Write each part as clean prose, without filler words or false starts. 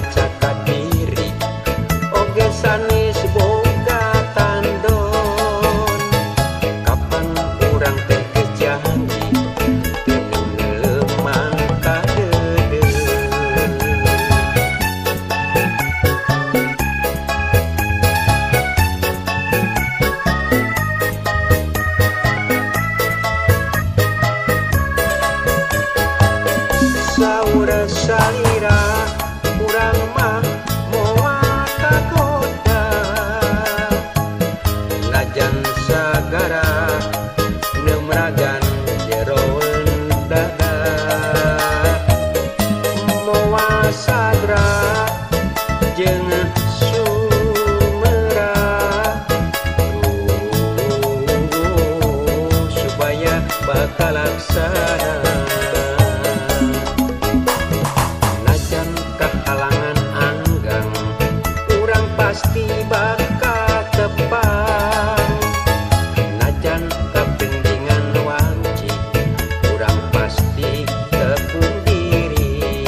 ngaca ka diri oge sanes boga tandon kapan urang teh janji lemang kadede saura salira urang mah moal kagoda najan sagara nemragan jeroen dada moal sadra jeung sumera supaya bakal laksana pasti bakal tepang najan kependingan wajib urang pasti tepung diri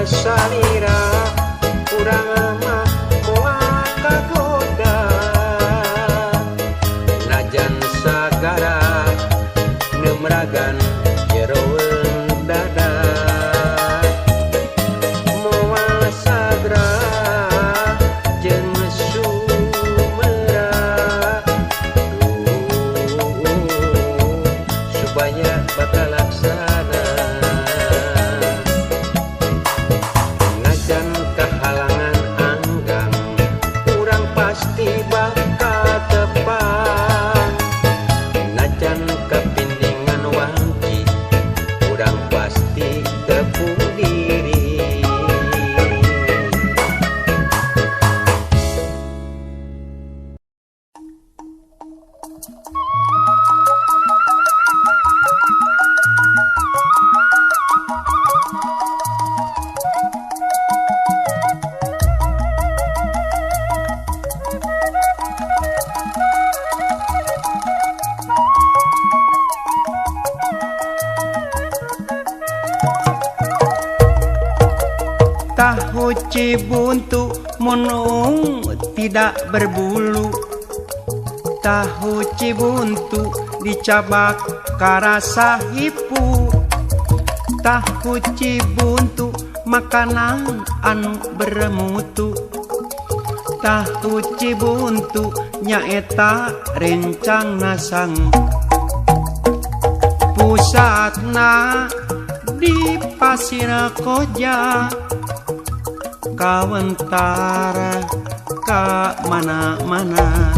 salira urang mah moal kagoda najan sagara nemragan jeroen dada moal sadra jeung sumera supaya bakal laksana kehalangan anggang urang pasti bakal tepang najan kepindingan wangki urang pasti tepung diri tahu cibuntu monong tidak berbulu tahu cibuntu dicabak karasa hipu tahu cibuntu makanan anu bermutu tahu cibuntu nyaeta rencang nasang pusatna di Pasir Koja kawentara ka mana-mana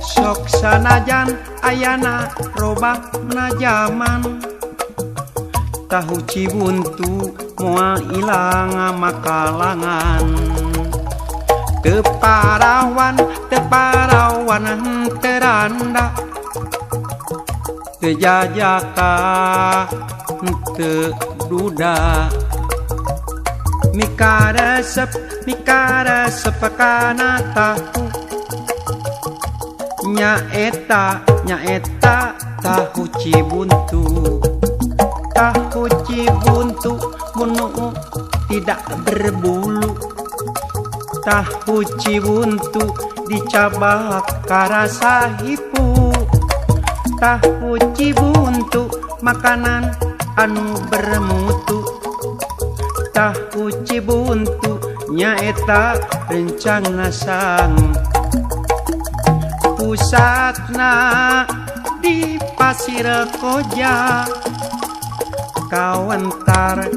sok sanajan ayana robak na zaman tahu cibuntu moal ilang makalangan teparawan teranda tejajaka teu duda mikaresep kana tahu nyaeta tahu cibuntu. Tahu cibuntu munu tidak berbulu. Tahu cibuntu dicabak karasa hipu. Tahu cibuntu makanan anu bermutu. Tahu cibuntu nyaeta rencang nasang. Pusatna di Pasir Koja. Kawentar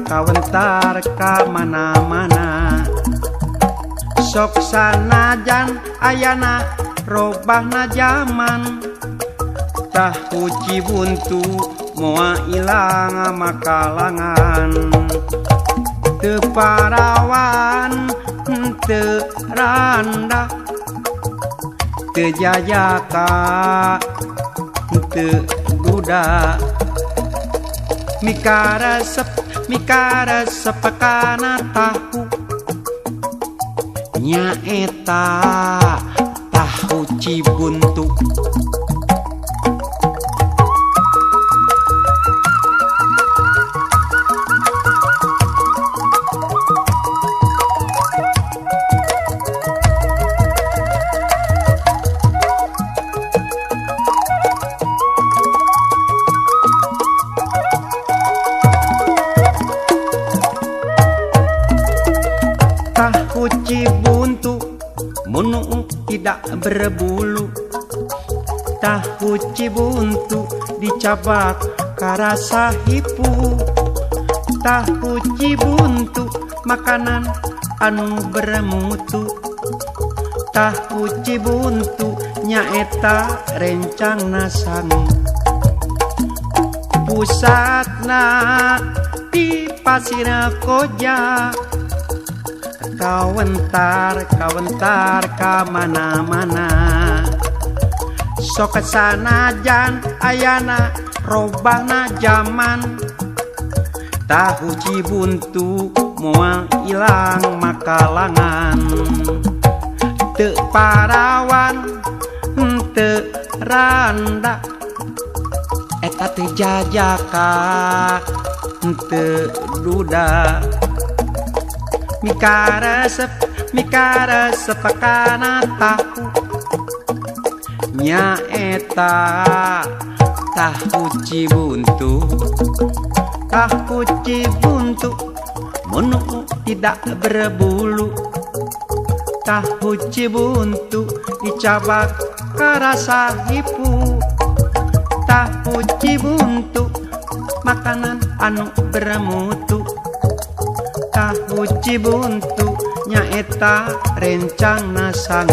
ka mana-mana. Sok sanajan ayana robahna zaman. Tahu cibuntu moal ilang makalangan. Teu parawan teu randa. Teu jajaka teu duda. Mikaresep kana tahu. Nyaeta tahu cibuntu. Tahu cibuntu munu tidak berbulu. Tahu cibuntu dicabak karasa hipu. Tahu cibuntu makanan anu bermutu. Tahu cibuntu nyaeta rencang nasang. Pusatna di Pasir Koja. Kawentar ka mana-mana. Sok sanajan ayana robahna zaman. Tahu cibuntu moal ilang makalangan. Teu parawan teu randa. Eta teu jajaka teu duda. Mikaresep kana tahu. Nyaeta tahu cibuntu. Tahu cibuntu munu tidak berbulu. Tahu cibuntu dicabak karasa hipu. Tahu cibuntu makanan anu bermutu. Tahu cibuntu nyaeta rencang nasang.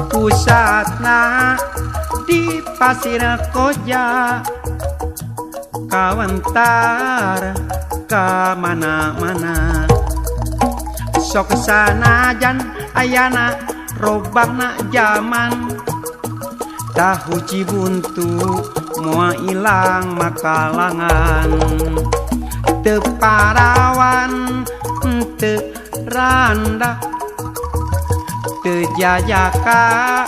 Pusatna di Pasir Koja. Kawentar ka mana-mana. Sok sanajan ayana robahna zaman. Tahu cibuntu moal ilang makalangan. Teu parawan teu randa. Teu jajaka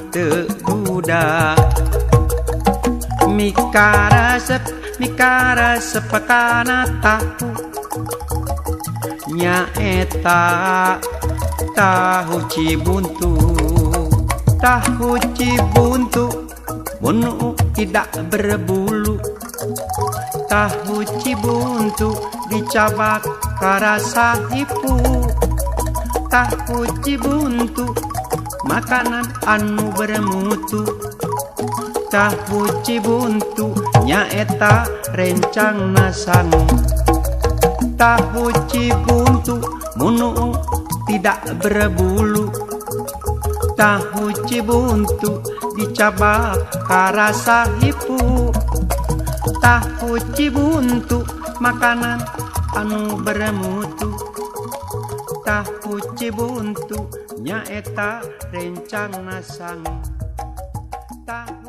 teu duda. Mikaresep kana tahu. Nyaeta tahu cibuntu. Tahu cibuntu munu tidak berbulu. Tahu cibuntu dicabak karasa hipu. Tahu cibuntu makanan anu bermutu. Tahu cibuntu nyaeta rencang nasang. Tahu cibuntu munu tidak berbulu. Tahu cibuntu dicabak karasa hipu. Tahu cibuntu makanan anu bermutu. Tahu cibuntu nyaeta rencang nasang. Tahu